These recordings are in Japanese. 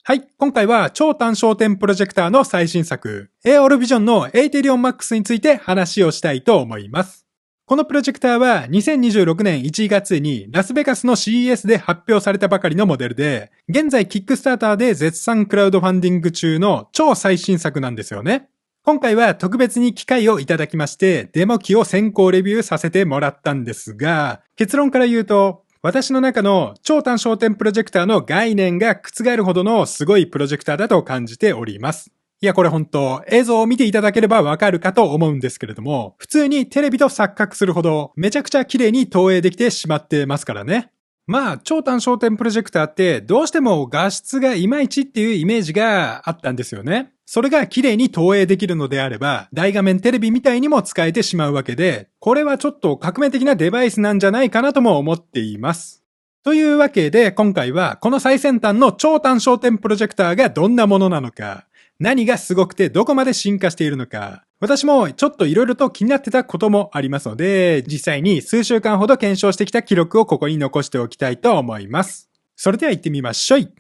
はい、今回は超単焦点プロジェクターの最新作、AOL Vision のエイテリオン Max について話をしたいと思います。このプロジェクターは2026年1月にラスベガスの CES で発表されたばかりのモデルで、現在キックスターターで絶賛クラウドファンディング中の超最新作なんですよね。今回は特別に機会をいただきまして、デモ機を先行レビューさせてもらったんですが、結論から言うと、私の中の超単焦点プロジェクターの概念が覆るほどのすごいプロジェクターだと感じております。いやこれ本当映像を見ていただければわかるかと思うんですけれども、普通にテレビと錯覚するほどめちゃくちゃ綺麗に投影できてしまってますからね。まあ超単焦点プロジェクターってどうしても画質がいまいちっていうイメージがあったんですよね。それが綺麗に投影できるのであれば、大画面テレビみたいにも使えてしまうわけで、これはちょっと革命的なデバイスなんじゃないかなとも思っています。というわけで、今回はこの最先端の超単焦点プロジェクターがどんなものなのか、何がすごくてどこまで進化しているのか、私もちょっと色々と気になってたこともありますので、実際に数週間ほど検証してきた記録をここに残しておきたいと思います。それでは行ってみましょう。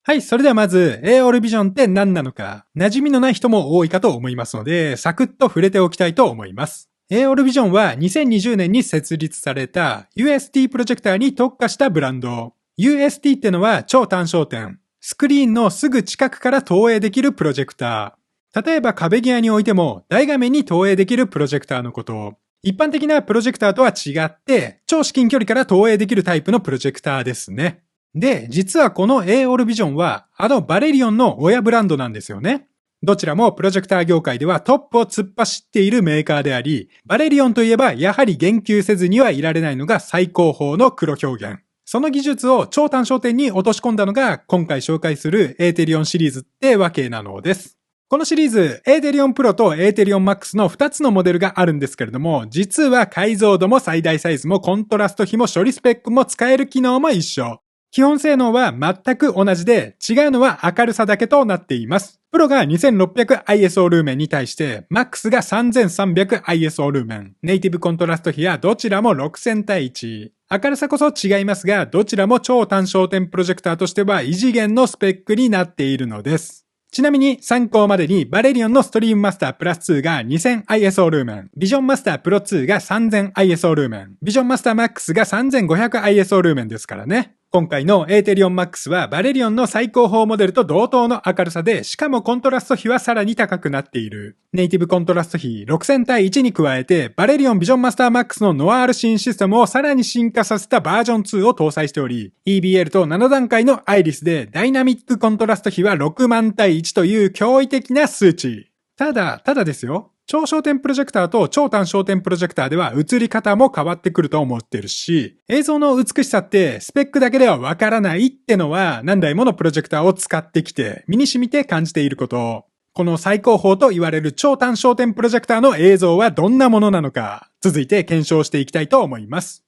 はい、それではまず AOL Vision って何なのか、馴染みのない人も多いかと思いますので、サクッと触れておきたいと思います。AOL Vision は2020年に設立された UST プロジェクターに特化したブランド。UST ってのは超単焦点。スクリーンのすぐ近くから投影できるプロジェクター。例えば壁際に置いても大画面に投影できるプロジェクターのこと。一般的なプロジェクターとは違って、超至近距離から投影できるタイプのプロジェクターですね。で、実はこの AOL Vision はバレリオンの親ブランドなんですよね。どちらもプロジェクター業界ではトップを突っ走っているメーカーであり、バレリオンといえばやはり言及せずにはいられないのが最高峰の黒表現。その技術を超単焦点に落とし込んだのが今回紹介するエーテリオンシリーズってわけなのです。このシリーズ、エーテリオンプロとエーテリオンマックスの2つのモデルがあるんですけれども、実は解像度も最大サイズもコントラスト比も処理スペックも使える機能も一緒。基本性能は全く同じで、違うのは明るさだけとなっています。プロが 2600ISO ルーメンに対して、MAX が 3300ISO ルーメン。ネイティブコントラスト比はどちらも6000対1。明るさこそ違いますが、どちらも超単焦点プロジェクターとしては異次元のスペックになっているのです。ちなみに参考までにバレリオンのストリームマスタープラス2が 2000ISO ルーメン、ビジョンマスタープロ2が 3000ISO ルーメン、ビジョンマスターマックスが 3500ISO ルーメンですからね。今回のエーテリオンマックスはバレリオンの最高峰モデルと同等の明るさで、しかもコントラスト比はさらに高くなっている。ネイティブコントラスト比6000対1に加えて、バレリオンビジョンマスターマックスのノワールシンシステムをさらに進化させたバージョン2を搭載しており、EBL と7段階のアイリスでダイナミックコントラスト比は6万対1という驚異的な数値。ただですよ。超焦点プロジェクターと超単焦点プロジェクターでは映り方も変わってくると思ってるし、映像の美しさってスペックだけではわからないってのは何台ものプロジェクターを使ってきて身に染みて感じていること。この最高峰と言われる超単焦点プロジェクターの映像はどんなものなのか、続いて検証していきたいと思います。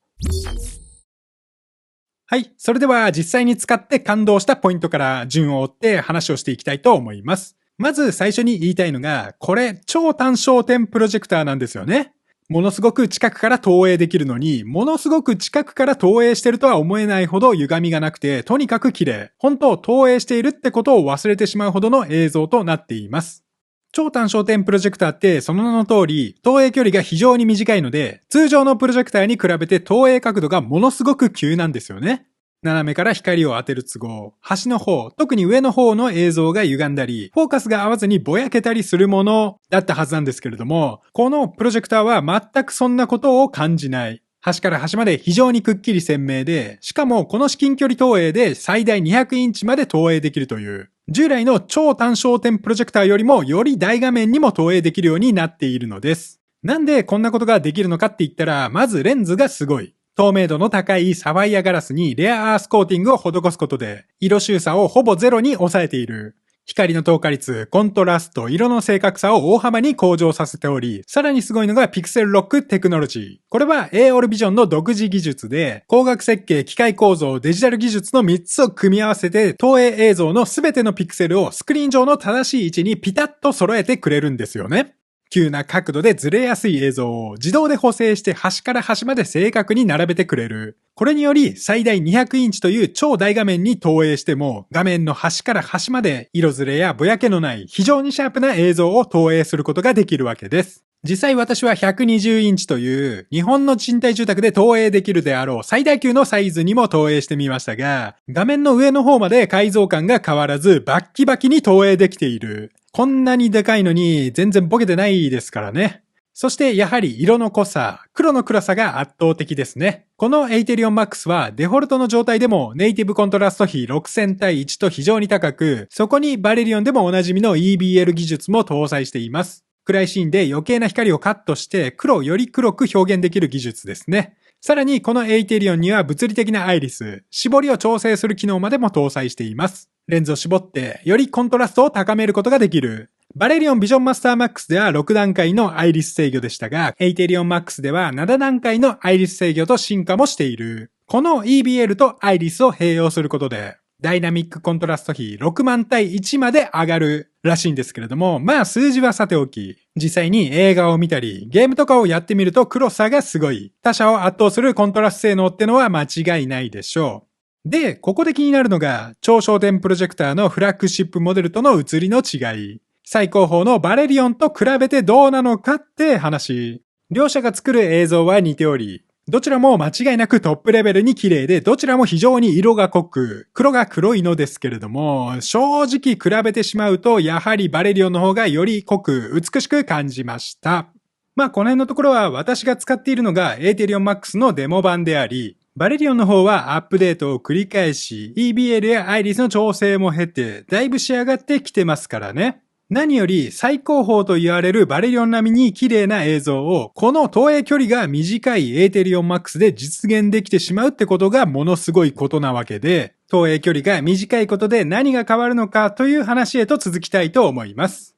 はい、それでは実際に使って感動したポイントから順を追って話をしていきたいと思います。まず最初に言いたいのが、これ超単焦点プロジェクターなんですよね。ものすごく近くから投影できるのに、ものすごく近くから投影してるとは思えないほど歪みがなくて、とにかく綺麗。本当投影しているってことを忘れてしまうほどの映像となっています。超単焦点プロジェクターってその名の通り、投影距離が非常に短いので、通常のプロジェクターに比べて投影角度がものすごく急なんですよね。斜めから光を当てる都合、端の方、特に上の方の映像が歪んだり、フォーカスが合わずにぼやけたりするものだったはずなんですけれども、このプロジェクターは全くそんなことを感じない。端から端まで非常にくっきり鮮明で、しかもこの至近距離投影で最大200インチまで投影できるという、従来の超単焦点プロジェクターよりもより大画面にも投影できるようになっているのです。なんでこんなことができるのかって言ったら、まずレンズがすごい。透明度の高いサファイアガラスにレアアースコーティングを施すことで、色周差をほぼゼロに抑えている。光の透過率、コントラスト、色の正確さを大幅に向上させており、さらにすごいのがピクセルロックテクノロジー。これは AOL Vision の独自技術で、光学設計、機械構造、デジタル技術の3つを組み合わせて、投影映像のすべてのピクセルをスクリーン上の正しい位置にピタッと揃えてくれるんですよね。急な角度でずれやすい映像を自動で補正して端から端まで正確に並べてくれる。これにより最大200インチという超大画面に投影しても画面の端から端まで色ずれやぼやけのない非常にシャープな映像を投影することができるわけです。実際私は120インチという日本の賃貸住宅で投影できるであろう最大級のサイズにも投影してみましたが、画面の上の方まで解像感が変わらずバッキバキに投影できている。こんなにでかいのに全然ボケてないですからね。そしてやはり色の濃さ、黒の暗さが圧倒的ですね。このエイテリオン MAX はデフォルトの状態でもネイティブコントラスト比6000対1と非常に高く、そこにバレリオンでもおなじみの EBL 技術も搭載しています。暗いシーンで余計な光をカットして黒をより黒く表現できる技術ですね。さらにこのエイテリオンには物理的なアイリス、絞りを調整する機能までも搭載しています。レンズを絞ってよりコントラストを高めることができる。バレリオンビジョンマスター MAX では6段階のアイリス制御でしたが、エイテリオン MAX では7段階のアイリス制御と進化もしている。この EBL とアイリスを併用することで、ダイナミックコントラスト比6万対1まで上がるらしいんですけれども、まあ数字はさておき、実際に映画を見たり、ゲームとかをやってみると黒さがすごい。他社を圧倒するコントラスト性能ってのは間違いないでしょう。で、ここで気になるのが、超焦点プロジェクターのフラッグシップモデルとの写りの違い。最高峰のバレリオンと比べてどうなのかって話。両社が作る映像は似ており、どちらも間違いなくトップレベルに綺麗で、どちらも非常に色が濃く、黒が黒いのですけれども、正直比べてしまうと、やはりバレリオンの方がより濃く美しく感じました。まあこの辺のところは私が使っているのがエイテリオン MAX のデモ版であり、バレリオンの方はアップデートを繰り返し、EBL やアイリスの調整も経て、だいぶ仕上がってきてますからね。何より最高峰と言われるバレリオン並みに綺麗な映像をこの投影距離が短いエイテリオン MAX で実現できてしまうってことがものすごいことなわけで、投影距離が短いことで何が変わるのかという話へと続きたいと思います。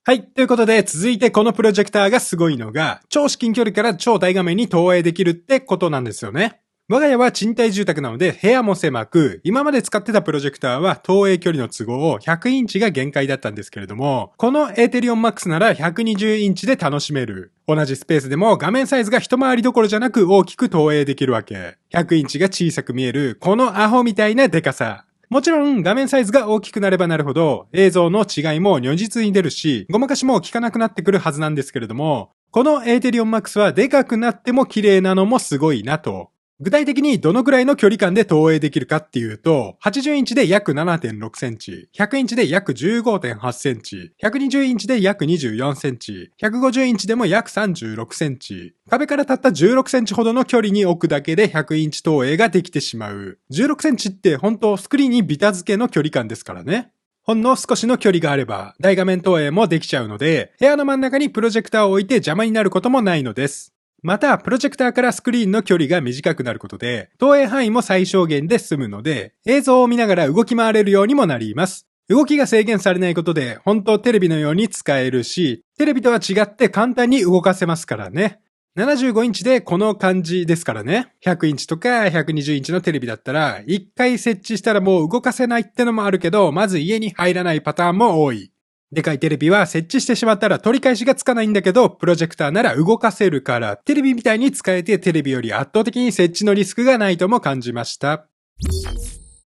はい。ということで、続いてこのプロジェクターがすごいのが、超至近距離から超大画面に投影できるってことなんですよね。我が家は賃貸住宅なので部屋も狭く、今まで使ってたプロジェクターは投影距離の都合100インチが限界だったんですけれども、このエーテリオン MAX なら120インチで楽しめる。同じスペースでも画面サイズが一回りどころじゃなく大きく投影できるわけ。100インチが小さく見える、このアホみたいなデカさ。もちろん画面サイズが大きくなればなるほど映像の違いも如実に出るし、ごまかしも効かなくなってくるはずなんですけれども、このエーテリオン MAX はでかくなっても綺麗なのもすごいなと。具体的にどのくらいの距離感で投影できるかっていうと、80インチで約 7.6 センチ、100インチで約 15.8 センチ、120インチで約24センチ、150インチでも約36センチ、壁からたった16センチほどの距離に置くだけで100インチ投影ができてしまう。16センチって本当スクリーンにビタ付けの距離感ですからね。ほんの少しの距離があれば大画面投影もできちゃうので、部屋の真ん中にプロジェクターを置いて邪魔になることもないのです。また、プロジェクターからスクリーンの距離が短くなることで、投影範囲も最小限で済むので、映像を見ながら動き回れるようにもなります。動きが制限されないことで、本当テレビのように使えるし、テレビとは違って簡単に動かせますからね。75インチでこの感じですからね。100インチとか120インチのテレビだったら、1回設置したらもう動かせないってのもあるけど、まず家に入らないパターンも多い。でかいテレビは設置してしまったら取り返しがつかないんだけど、プロジェクターなら動かせるから、テレビみたいに使えてテレビより圧倒的に設置のリスクがないとも感じました。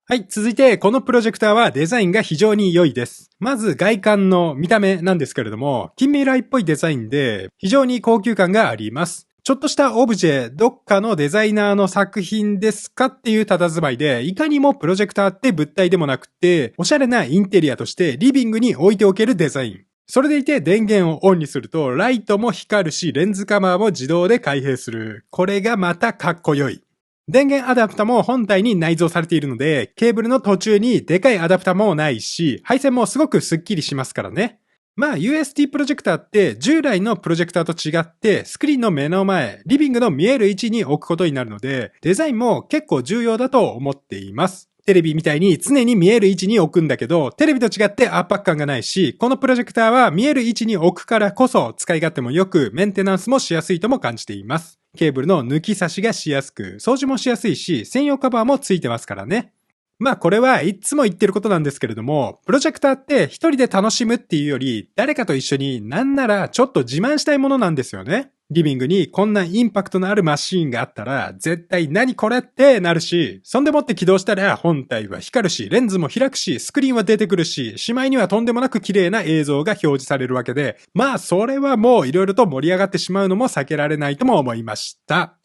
はい、続いてこのプロジェクターはデザインが非常に良いです。まず外観の見た目なんですけれども、近未来っぽいデザインで非常に高級感があります。ちょっとしたオブジェ、どっかのデザイナーの作品ですかっていう佇まいで、いかにもプロジェクターって物体でもなくて、おしゃれなインテリアとしてリビングに置いておけるデザイン。それでいて電源をオンにすると、ライトも光るし、レンズカバーも自動で開閉する。これがまたかっこよい。電源アダプタも本体に内蔵されているので、ケーブルの途中にでかいアダプタもないし、配線もすごくスッキリしますからね。まあ UST プロジェクターって従来のプロジェクターと違ってスクリーンの目の前、リビングの見える位置に置くことになるので、デザインも結構重要だと思っています。テレビみたいに常に見える位置に置くんだけど、テレビと違って圧迫感がないし、このプロジェクターは見える位置に置くからこそ使い勝手も良く、メンテナンスもしやすいとも感じています。ケーブルの抜き差しがしやすく、掃除もしやすいし、専用カバーもついてますからね。まあこれはいつも言ってることなんですけれども、プロジェクターって一人で楽しむっていうより、誰かと一緒になんならちょっと自慢したいものなんですよね。リビングにこんなインパクトのあるマシーンがあったら、絶対何これってなるし、そんでもって起動したら本体は光るし、レンズも開くし、スクリーンは出てくるし、しまいにはとんでもなく綺麗な映像が表示されるわけで、まあそれはもう色々と盛り上がってしまうのも避けられないとも思いました。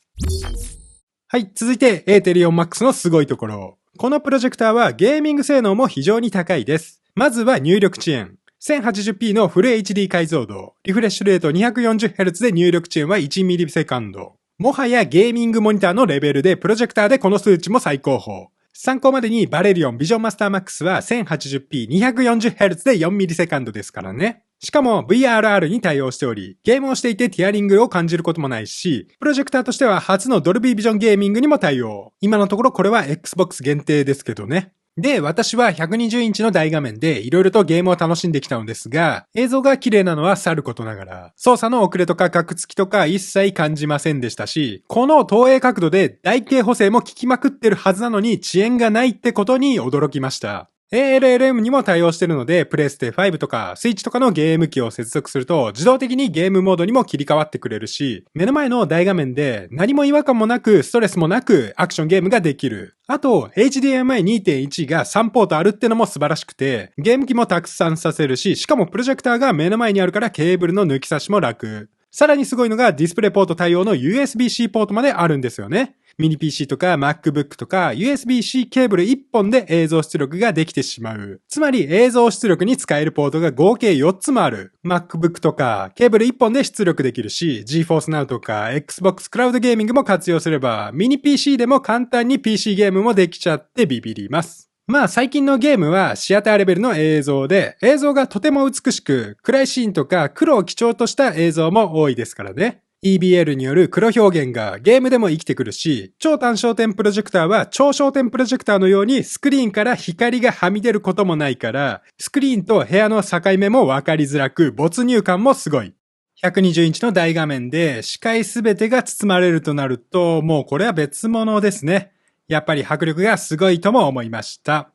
はい、続いてエーテリオンマックスのすごいところ。このプロジェクターはゲーミング性能も非常に高いです。まずは入力遅延。1080p のフル HD 解像度。リフレッシュレート 240Hz で入力遅延は 1ms。もはやゲーミングモニターのレベルでプロジェクターでこの数値も最高峰。参考までにバレリオンビジョンマスターマックスは 1080p240Hz で 4ms ですからね。しかも VRR に対応しており、ゲームをしていてティアリングを感じることもないし、プロジェクターとしては初のドルビービジョンゲーミングにも対応。今のところこれは Xbox 限定ですけどね。で、私は120インチの大画面で色々とゲームを楽しんできたのですが、映像が綺麗なのはさることながら、操作の遅れとかカクつきとか一切感じませんでしたし、この投影角度で台形補正も効きまくってるはずなのに遅延がないってことに驚きました。ALLM にも対応しているので、プレステ5とかスイッチとかのゲーム機を接続すると自動的にゲームモードにも切り替わってくれるし、目の前の大画面で何も違和感もなくストレスもなくアクションゲームができる。あと、HDMI 2.1 が3ポートあるってのも素晴らしくて、ゲーム機もたくさんさせるし、しかもプロジェクターが目の前にあるからケーブルの抜き差しも楽。さらにすごいのがディスプレイポート対応の USB-C ポートまであるんですよね。ミニ PC とか MacBook とか USB-C ケーブル1本で映像出力ができてしまう。つまり映像出力に使えるポートが合計4つもある。MacBook とかケーブル1本で出力できるし、GeForce Now とか Xbox Cloud Gaming も活用すれば、ミニ PC でも簡単に PC ゲームもできちゃってビビります。まあ最近のゲームはシアターレベルの映像で、映像がとても美しく、暗いシーンとか黒を基調とした映像も多いですからね。EBL による黒表現がゲームでも生きてくるし、超単焦点プロジェクターは超焦点プロジェクターのようにスクリーンから光がはみ出ることもないから、スクリーンと部屋の境目もわかりづらく、没入感もすごい。120インチの大画面で視界すべてが包まれるとなると、もうこれは別物ですね。やっぱり迫力がすごいとも思いました。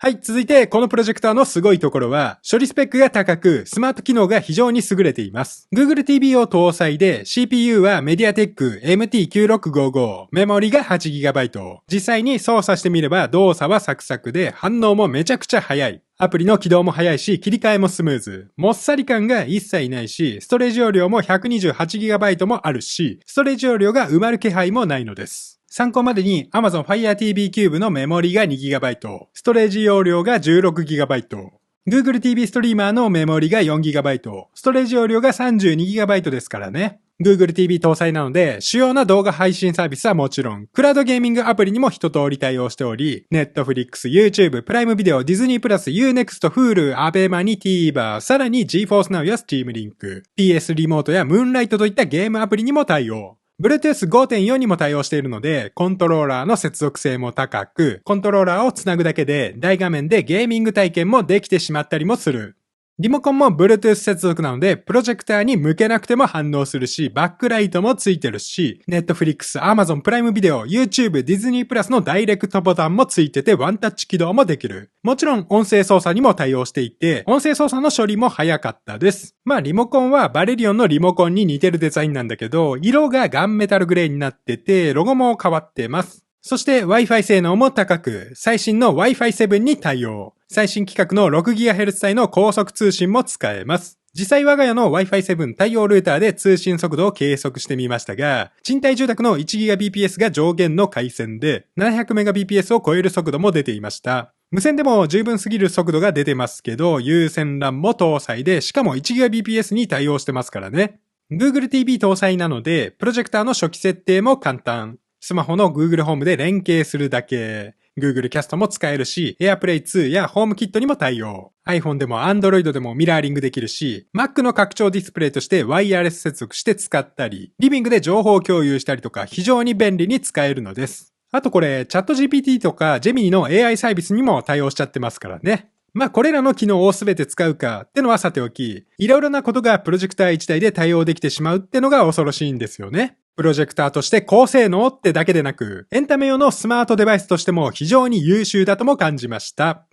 はい、続いてこのプロジェクターのすごいところは、処理スペックが高く、スマート機能が非常に優れています。Google TV を搭載で、CPU は MediaTek MT9655、メモリが 8GB。実際に操作してみれば動作はサクサクで、反応もめちゃくちゃ早い。アプリの起動も早いし、切り替えもスムーズ。もっさり感が一切ないし、ストレージ容量も 128GB もあるし、ストレージ容量が埋まる気配もないのです。参考までに Amazon Fire TV Cube のメモリが 2GB、ストレージ容量が 16GB、Google TV ストリーマーのメモリが 4GB、ストレージ容量が 32GB ですからね。Google TV 搭載なので、主要な動画配信サービスはもちろん、クラウドゲーミングアプリにも一通り対応しており、Netflix、YouTube、プライムビデオ、Disney+、Unext、Hulu、ABEMA に TVer、さらに GeForce Now や Steam Link、PS リモートや Moonlight といったゲームアプリにも対応。Bluetooth 5.4 にも対応しているので、コントローラーの接続性も高く、コントローラーをつなぐだけで大画面でゲーミング体験もできてしまったりもする。リモコンも Bluetooth 接続なので、プロジェクターに向けなくても反応するし、バックライトもついてるし、Netflix、Amazon プライムビデオ、YouTube、Disney プラスのダイレクトボタンもついててワンタッチ起動もできる。もちろん音声操作にも対応していて、音声操作の処理も早かったです。まあリモコンはバレリオンのリモコンに似てるデザインなんだけど、色がガンメタルグレーになってて、ロゴも変わってます。そして Wi-Fi 性能も高く、最新の Wi-Fi 7に対応。最新規格の 6GHz 帯の高速通信も使えます。実際我が家の Wi-Fi 7対応ルーターで通信速度を計測してみましたが、賃貸住宅の 1GBps が上限の回線で、700Mbps を超える速度も出ていました。無線でも十分すぎる速度が出てますけど、有線 LAN も搭載で、しかも 1GBps に対応してますからね。Google TV 搭載なので、プロジェクターの初期設定も簡単。スマホの Google ホームで連携するだけ。Google キャストも使えるし、AirPlay 2や HomeKit にも対応。iPhone でも Android でもミラーリングできるし、Mac の拡張ディスプレイとしてワイヤレス接続して使ったり、リビングで情報共有したりとか非常に便利に使えるのです。あとこれ、ChatGPT とか Gemini の AI サービスにも対応しちゃってますからね。まあこれらの機能をすべて使うかってのはさておき、いろいろなことがプロジェクター1台で対応できてしまうってのが恐ろしいんですよね。プロジェクターとして高性能ってだけでなく、エンタメ用のスマートデバイスとしても非常に優秀だとも感じました。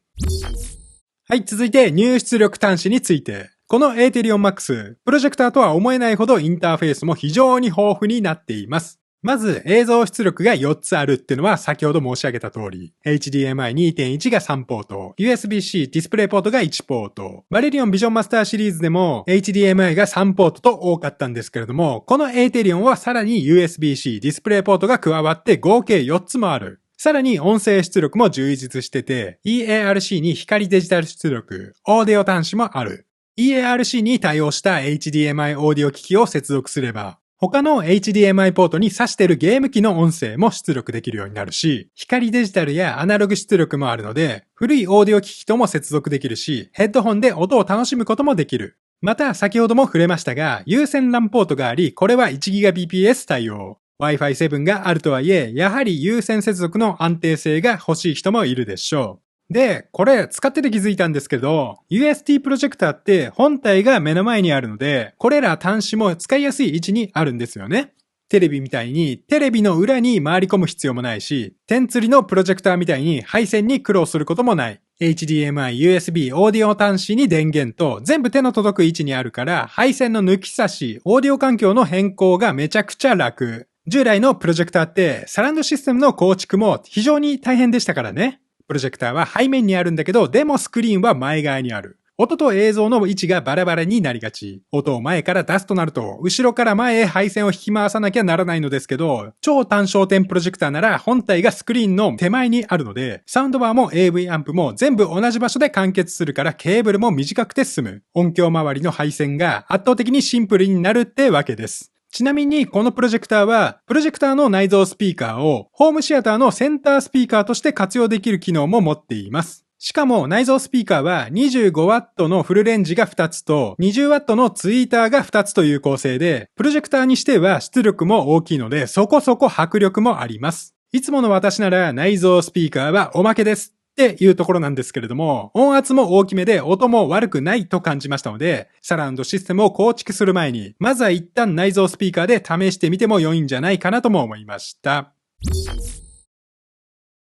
はい、続いて入出力端子について。このエーテリオン MAX、プロジェクターとは思えないほどインターフェースも非常に豊富になっています。まず映像出力が4つあるっていうのは先ほど申し上げた通り、HDMI2.1 が3ポート、USB-C ディスプレイポートが1ポート、バレリオンビジョンマスターシリーズでも HDMI が3ポートと多かったんですけれども、このエーテリオンはさらに USB-C ディスプレイポートが加わって合計4つもある。さらに音声出力も充実してて、EARC に光デジタル出力、オーディオ端子もある。EARC に対応した HDMI オーディオ機器を接続すれば、他の HDMI ポートに挿してるゲーム機の音声も出力できるようになるし、光デジタルやアナログ出力もあるので、古いオーディオ機器とも接続できるし、ヘッドホンで音を楽しむこともできる。また、先ほども触れましたが、有線 LAN ポートがあり、これは 1GBps 対応。Wi-Fi 7があるとはいえ、やはり有線接続の安定性が欲しい人もいるでしょう。で、これ使ってて気づいたんですけど、UST プロジェクターって本体が目の前にあるので、これら端子も使いやすい位置にあるんですよね。テレビみたいにテレビの裏に回り込む必要もないし、点釣りのプロジェクターみたいに配線に苦労することもない。HDMI、USB、オーディオ端子に電源と全部手の届く位置にあるから、配線の抜き差し、オーディオ環境の変更がめちゃくちゃ楽。従来のプロジェクターってサラウンドシステムの構築も非常に大変でしたからね。プロジェクターは背面にあるんだけど、でもスクリーンは前側にある。音と映像の位置がバラバラになりがち。音を前から出すとなると、後ろから前へ配線を引き回さなきゃならないのですけど、超単焦点プロジェクターなら本体がスクリーンの手前にあるので、サウンドバーも AV アンプも全部同じ場所で完結するからケーブルも短くて済む。音響周りの配線が圧倒的にシンプルになるってわけです。ちなみにこのプロジェクターは、プロジェクターの内蔵スピーカーをホームシアターのセンタースピーカーとして活用できる機能も持っています。しかも内蔵スピーカーは 25W のフルレンジが2つと 20W のツイーターが2つという構成で、プロジェクターにしては出力も大きいのでそこそこ迫力もあります。いつもの私なら内蔵スピーカーはおまけですっていうところなんですけれども、音圧も大きめで音も悪くないと感じましたので、サラウンドシステムを構築する前に、まずは一旦内蔵スピーカーで試してみても良いんじゃないかなとも思いました。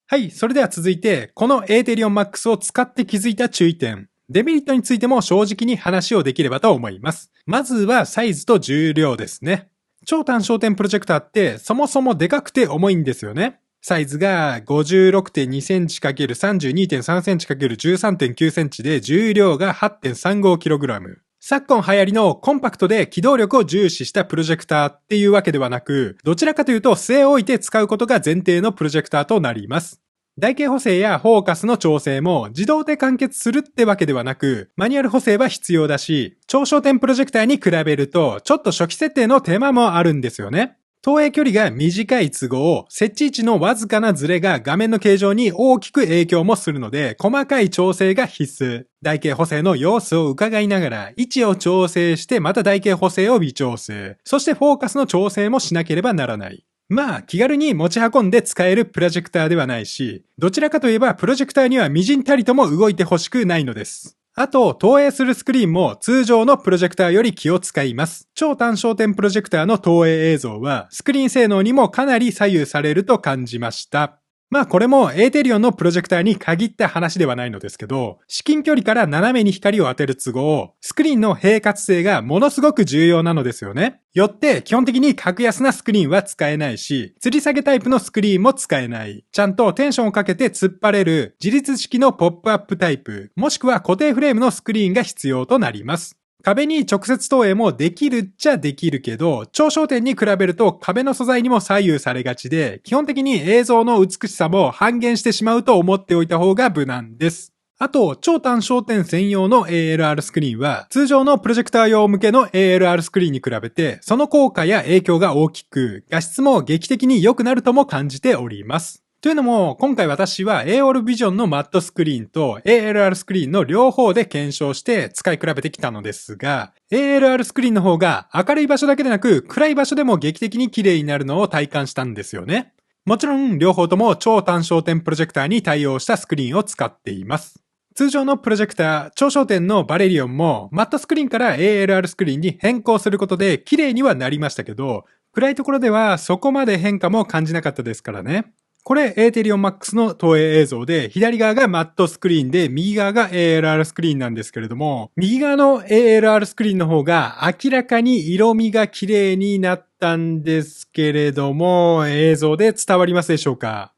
はい、それでは続いて、このエーテリオン MAX を使って気づいた注意点。デメリットについても正直に話をできればと思います。まずはサイズと重量ですね。超単焦点プロジェクターってそもそもでかくて重いんですよね。サイズが 56.2 センチ ×32.3 センチ ×13.9 センチで重量が 8.35kg。昨今流行りのコンパクトで機動力を重視したプロジェクターっていうわけではなく、どちらかというと据え置いて使うことが前提のプロジェクターとなります。台形補正やフォーカスの調整も自動で完結するってわけではなく、マニュアル補正は必要だし、超焦点プロジェクターに比べるとちょっと初期設定の手間もあるんですよね。投影距離が短い都合、設置位置のわずかなズレが画面の形状に大きく影響もするので、細かい調整が必須。台形補正の様子を伺いながら、位置を調整してまた台形補正を微調整。そしてフォーカスの調整もしなければならない。まあ、気軽に持ち運んで使えるプロジェクターではないし、どちらかといえばプロジェクターには微塵たりとも動いてほしくないのです。あと、投影するスクリーンも通常のプロジェクターより気を使います。超単焦点プロジェクターの投影映像は、スクリーン性能にもかなり左右されると感じました。まあこれもエーテリオンのプロジェクターに限った話ではないのですけど、至近距離から斜めに光を当てる都合、スクリーンの平滑性がものすごく重要なのですよね。よって基本的に格安なスクリーンは使えないし、吊り下げタイプのスクリーンも使えない。ちゃんとテンションをかけて突っ張れる自立式のポップアップタイプ、もしくは固定フレームのスクリーンが必要となります。壁に直接投影もできるっちゃできるけど、超焦点に比べると壁の素材にも左右されがちで、基本的に映像の美しさも半減してしまうと思っておいた方が無難です。あと、超単焦点専用の ALR スクリーンは、通常のプロジェクター用向けの ALR スクリーンに比べて、その効果や影響が大きく、画質も劇的に良くなるとも感じております。というのも、今回私は AOL Vision のマットスクリーンと ALR スクリーンの両方で検証して使い比べてきたのですが、ALR スクリーンの方が明るい場所だけでなく暗い場所でも劇的に綺麗になるのを体感したんですよね。もちろん両方とも超単焦点プロジェクターに対応したスクリーンを使っています。通常のプロジェクター、超焦点のバレリオンもマットスクリーンから ALR スクリーンに変更することで綺麗にはなりましたけど、暗いところではそこまで変化も感じなかったですからね。これ、エーテリオンマックスの投影映像で、左側がマットスクリーンで、右側が ALR スクリーンなんですけれども、右側の ALR スクリーンの方が明らかに色味が綺麗になったんですけれども、映像で伝わりますでしょうか？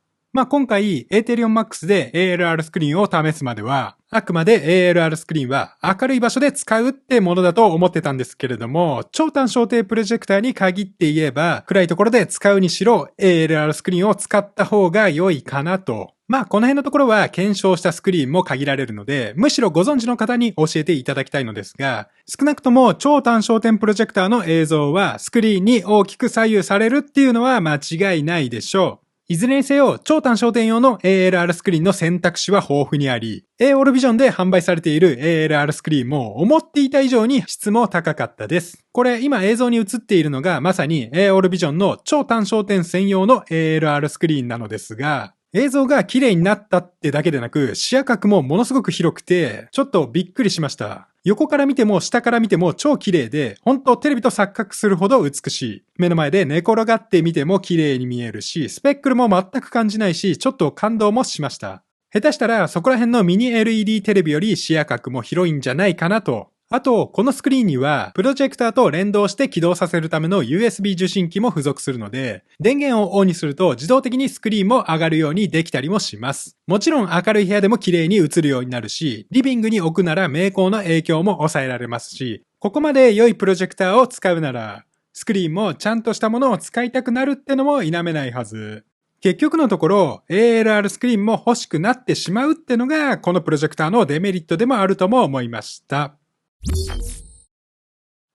今回、エーテリオンマックスで ALR スクリーンを試すまでは、あくまで ALR スクリーンは明るい場所で使うってものだと思ってたんですけれども、超短焦点プロジェクターに限って言えば、暗いところで使うにしろ ALR スクリーンを使った方が良いかなと。この辺のところは検証したスクリーンも限られるので、むしろご存知の方に教えていただきたいのですが、少なくとも超短焦点プロジェクターの映像はスクリーンに大きく左右されるっていうのは間違いないでしょう。いずれにせよ、超短焦点用の ALR スクリーンの選択肢は豊富にあり、AOLVision で販売されている ALR スクリーンも思っていた以上に質も高かったです。これ今映像に映っているのがまさに AOLVision の超短焦点専用の ALR スクリーンなのですが、映像が綺麗になったってだけでなく、視野角もものすごく広くて、ちょっとびっくりしました。横から見ても下から見ても超綺麗で、ほんとテレビと錯覚するほど美しい。目の前で寝転がって見ても綺麗に見えるし、スペックルも全く感じないし、ちょっと感動もしました。下手したらそこら辺のミニ LED テレビより視野角も広いんじゃないかなと。あと、このスクリーンには、プロジェクターと連動して起動させるための USB 受信機も付属するので、電源をオンにすると自動的にスクリーンも上がるようにできたりもします。もちろん明るい部屋でも綺麗に映るようになるし、リビングに置くなら明光の影響も抑えられますし、ここまで良いプロジェクターを使うなら、スクリーンもちゃんとしたものを使いたくなるってのも否めないはず。結局のところ ALR スクリーンも欲しくなってしまうってのがこのプロジェクターのデメリットでもあるとも思いました。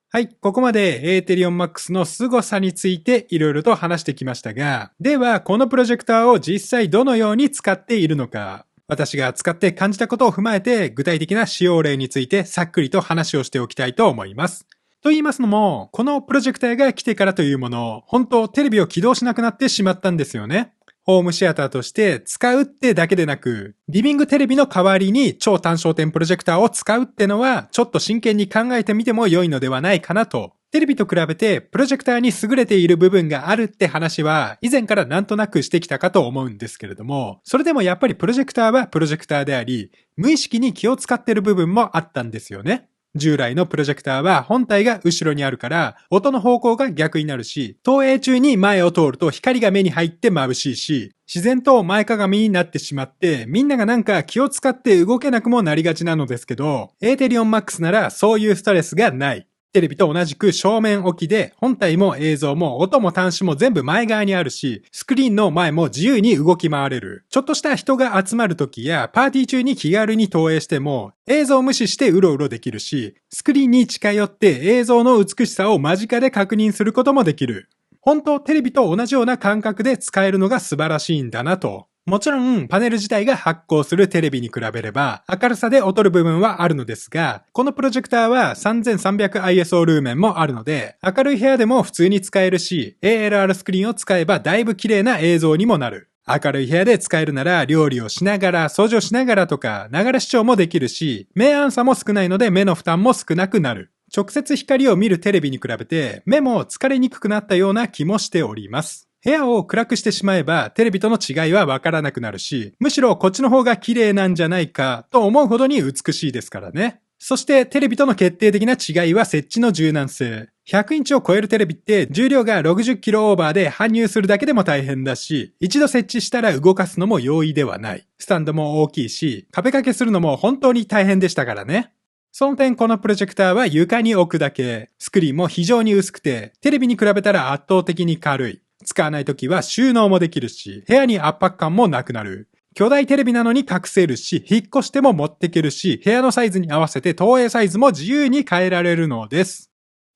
はい、ここまでエーテリオンマックスの凄さについていろいろと話してきましたが、ではこのプロジェクターを実際どのように使っているのか、私が使って感じたことを踏まえて具体的な使用例についてさっくりと話をしておきたいと思います。と言いますのも、このプロジェクターが来てからというもの、本当テレビを起動しなくなってしまったんですよね。ホームシアターとして使うってだけでなく、リビングテレビの代わりに超短焦点プロジェクターを使うってのは、ちょっと真剣に考えてみても良いのではないかなと。テレビと比べてプロジェクターに優れている部分があるって話は以前からなんとなくしてきたかと思うんですけれども、それでもやっぱりプロジェクターはプロジェクターであり、無意識に気を使っている部分もあったんですよね。従来のプロジェクターは本体が後ろにあるから音の方向が逆になるし、投影中に前を通ると光が目に入って眩しいし、自然と前かがみになってしまってみんながなんか気を使って動けなくもなりがちなのですけど、エーテリオンマックスならそういうストレスがない。テレビと同じく正面置きで本体も映像も音も端子も全部前側にあるし、スクリーンの前も自由に動き回れる。ちょっとした人が集まる時やパーティー中に気軽に投影しても映像を無視してうろうろできるし、スクリーンに近寄って映像の美しさを間近で確認することもできる。本当テレビと同じような感覚で使えるのが素晴らしいんだなと。もちろんパネル自体が発光するテレビに比べれば明るさで劣る部分はあるのですが、このプロジェクターは 3300ISO ルーメンもあるので明るい部屋でも普通に使えるし、 ALR スクリーンを使えばだいぶ綺麗な映像にもなる。明るい部屋で使えるなら料理をしながら掃除をしながらとかながら視聴もできるし、明暗差も少ないので目の負担も少なくなる。直接光を見るテレビに比べて目も疲れにくくなったような気もしております。部屋を暗くしてしまえばテレビとの違いはわからなくなるし、むしろこっちの方が綺麗なんじゃないかと思うほどに美しいですからね。そしてテレビとの決定的な違いは設置の柔軟性。100インチを超えるテレビって重量が60キロオーバーで搬入するだけでも大変だし、一度設置したら動かすのも容易ではない。スタンドも大きいし、壁掛けするのも本当に大変でしたからね。その点このプロジェクターは床に置くだけ。スクリーンも非常に薄くて、テレビに比べたら圧倒的に軽い。使わないときは収納もできるし、部屋に圧迫感もなくなる。巨大テレビなのに隠せるし、引っ越しても持ってけるし、部屋のサイズに合わせて投影サイズも自由に変えられるのです。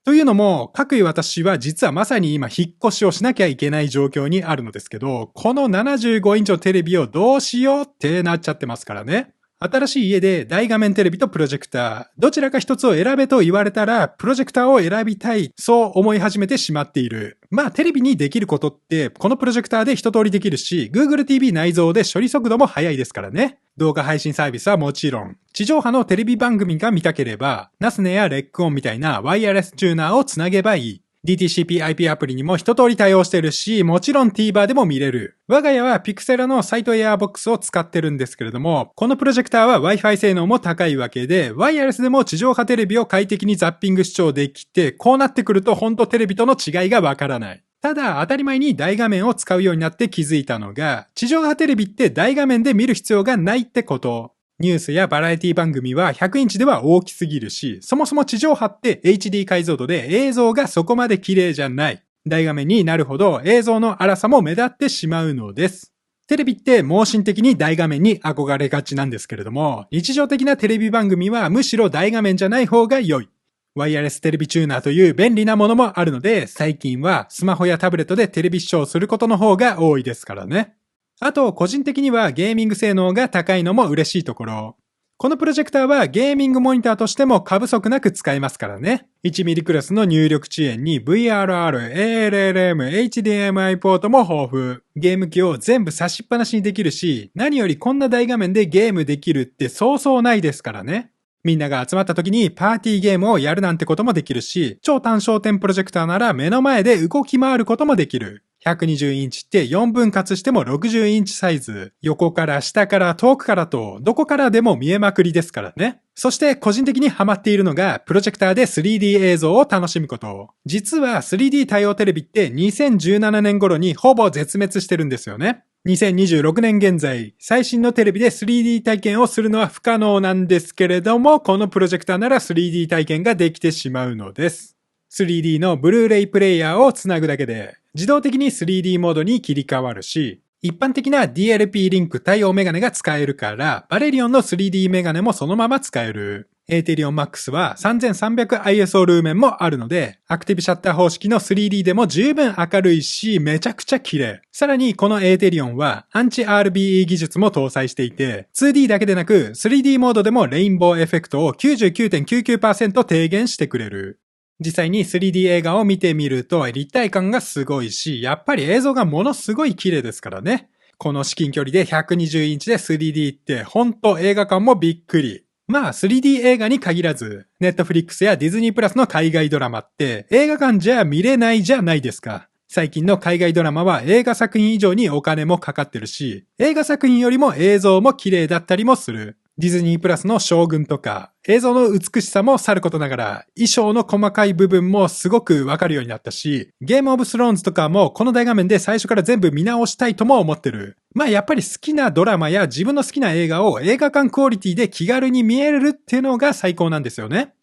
というのも、各位私は実はまさに今引っ越しをしなきゃいけない状況にあるのですけど、この75インチのテレビをどうしようってなっちゃってますからね。新しい家で大画面テレビとプロジェクター、どちらか一つを選べと言われたら、プロジェクターを選びたい、そう思い始めてしまっている。テレビにできることって、このプロジェクターで一通りできるし、Google TV 内蔵で処理速度も速いですからね。動画配信サービスはもちろん、地上波のテレビ番組が見たければ、ナスネやレックオンみたいなワイヤレスチューナーをつなげばいい。DTCP/IP アプリにも一通り対応してるし、もちろん TVer でも見れる。我が家はピクセラのサイトエアーボックスを使ってるんですけれども、このプロジェクターは Wi-Fi 性能も高いわけで、ワイヤレスでも地上波テレビを快適にザッピング視聴できて、こうなってくるとほんとテレビとの違いがわからない。ただ当たり前に大画面を使うようになって気づいたのが、地上波テレビって大画面で見る必要がないってこと。ニュースやバラエティ番組は100インチでは大きすぎるし、そもそも地上波って HD 解像度で映像がそこまで綺麗じゃない。大画面になるほど映像の粗さも目立ってしまうのです。テレビって盲信的に大画面に憧れがちなんですけれども、日常的なテレビ番組はむしろ大画面じゃない方が良い。ワイヤレステレビチューナーという便利なものもあるので、最近はスマホやタブレットでテレビ視聴することの方が多いですからね。あと、個人的にはゲーミング性能が高いのも嬉しいところ。このプロジェクターはゲーミングモニターとしても過不足なく使えますからね。1mm クラスの入力遅延に VRR、ALLM、HDMI ポートも豊富。ゲーム機を全部差しっぱなしにできるし、何よりこんな大画面でゲームできるってそうそうないですからね。みんなが集まった時にパーティーゲームをやるなんてこともできるし、超単焦点プロジェクターなら目の前で動き回ることもできる。120インチって4分割しても60インチサイズ。横から下から遠くからとどこからでも見えまくりですからね。そして個人的にハマっているのがプロジェクターで 3D 映像を楽しむこと。実は 3D 対応テレビって2017年頃にほぼ絶滅してるんですよね。2026年現在、最新のテレビで 3D 体験をするのは不可能なんですけれども、このプロジェクターなら 3D 体験ができてしまうのです。3D のブルーレイプレイヤーをつなぐだけで、自動的に 3D モードに切り替わるし、一般的な DLP リンク対応メガネが使えるから、バレリオンの 3D メガネもそのまま使える。エーテリオン MAX は 3300ISO ルーメンもあるので、アクティブシャッター方式の 3D でも十分明るいし、めちゃくちゃ綺麗。さらにこのエーテリオンはアンチ RBE 技術も搭載していて、2D だけでなく 3D モードでもレインボーエフェクトを 99.99% 低減してくれる。実際に 3D 映画を見てみると立体感がすごいし、やっぱり映像がものすごい綺麗ですからね。この至近距離で120インチで 3D ってほんと映画館もびっくり。まあ 3D 映画に限らず、Netflix やディズニープラスの海外ドラマって映画館じゃ見れないじゃないですか。最近の海外ドラマは映画作品以上にお金もかかってるし、映画作品よりも映像も綺麗だったりもする。ディズニープラスの将軍とか、映像の美しさもさることながら、衣装の細かい部分もすごくわかるようになったし、ゲームオブスローンズとかもこの大画面で最初から全部見直したいとも思ってる。まあやっぱり好きなドラマや自分の好きな映画を映画館クオリティで気軽に見えるっていうのが最高なんですよね。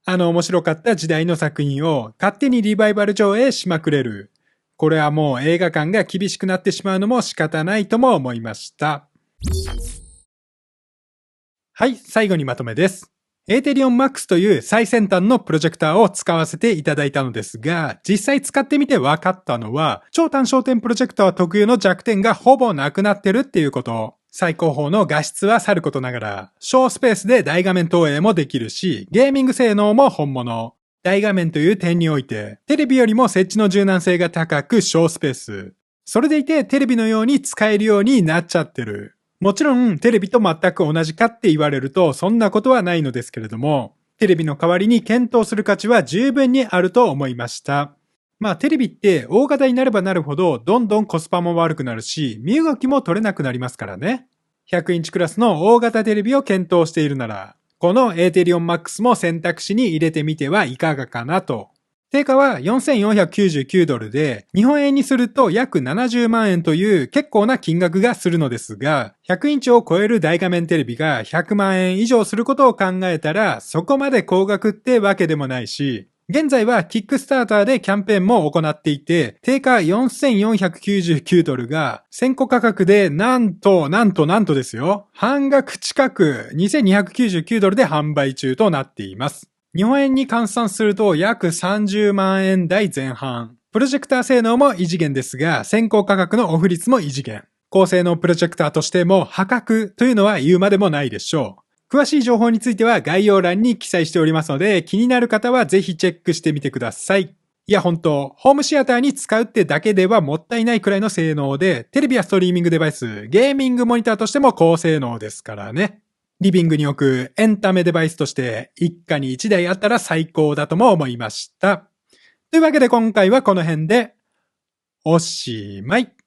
面白かった時代の作品を勝手にリバイバル上映しまくれる。これはもう映画館が厳しくなってしまうのも仕方ないとも思いました。はい、最後にまとめです。エーテリオン MAX という最先端のプロジェクターを使わせていただいたのですが、実際使ってみて分かったのは、超単焦点プロジェクター特有の弱点がほぼなくなってるっていうこと。最高峰の画質はさることながら、小スペースで大画面投影もできるし、ゲーミング性能も本物。大画面という点において、テレビよりも設置の柔軟性が高く小スペース。それでいてテレビのように使えるようになっちゃってる。もちろんテレビと全く同じかって言われるとそんなことはないのですけれども、テレビの代わりに検討する価値は十分にあると思いました。まあテレビって大型になればなるほどどんどんコスパも悪くなるし、身動きも取れなくなりますからね。100インチクラスの大型テレビを検討しているなら、このエーテリオン MAX も選択肢に入れてみてはいかがかなと。定価は$4499で、日本円にすると約70万円という結構な金額がするのですが、100インチを超える大画面テレビが100万円以上することを考えたら、そこまで高額ってわけでもないし、現在はキックスターターでキャンペーンも行っていて、定価$4499が先行価格でなんとですよ。半額近く$2299で販売中となっています。日本円に換算すると約30万円台前半。プロジェクター性能も異次元ですが、先行価格のオフ率も異次元。高性能プロジェクターとしても破格というのは言うまでもないでしょう。詳しい情報については概要欄に記載しておりますので、気になる方はぜひチェックしてみてください。いや本当、ホームシアターに使うってだけではもったいないくらいの性能で、テレビやストリーミングデバイス、ゲーミングモニターとしても高性能ですからね。リビングに置くエンタメデバイスとして一家に一台あったら最高だとも思いました。というわけで今回はこの辺で、おしまい。